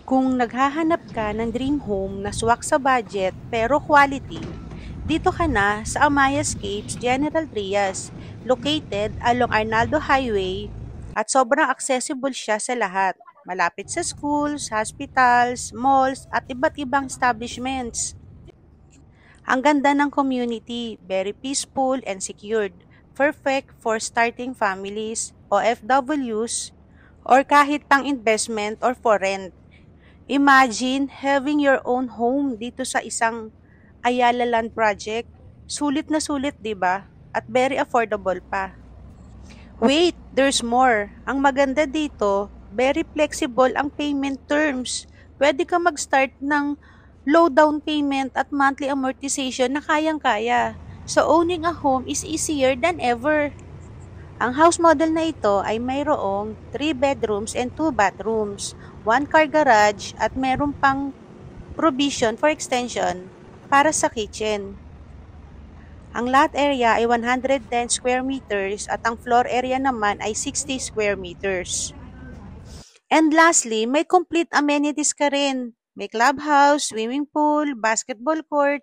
Kung naghahanap ka ng dream home na swak sa budget pero quality, dito ka na sa Amayascapes General Trias, located along Arnaldo Highway at sobrang accessible siya sa lahat. Malapit sa schools, hospitals, malls at iba't ibang establishments. Ang ganda ng community, very peaceful and secured. Perfect for starting families, OFWs, or kahit pang investment or for rent. Imagine having your own home dito sa isang Ayala Land project. Sulit na sulit, 'di ba? At very affordable pa. Wait, there's more. Ang maganda dito, very flexible ang payment terms. Pwede ka mag-start ng low down payment at monthly amortization na kayang-kaya. So owning a home is easier than ever. Ang house model na ito ay mayroong 3 bedrooms and 2 bathrooms, 1 car garage at meron pang provision for extension para sa kitchen. Ang lot area ay 110 square meters at ang floor area naman ay 60 square meters. And lastly, may complete amenities ka rin. May clubhouse, swimming pool, basketball court,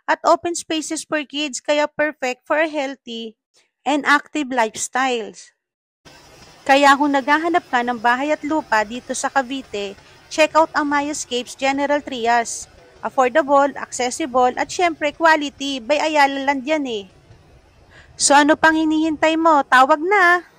at open spaces for kids kaya perfect for a healthy and active lifestyles. Kaya kung naghahanap ka ng bahay at lupa dito sa Cavite, check out ang Mayascapes General Trias. Affordable, accessible, at syempre quality by Ayala Land yan eh. So ano pang hinihintay mo? Tawag na!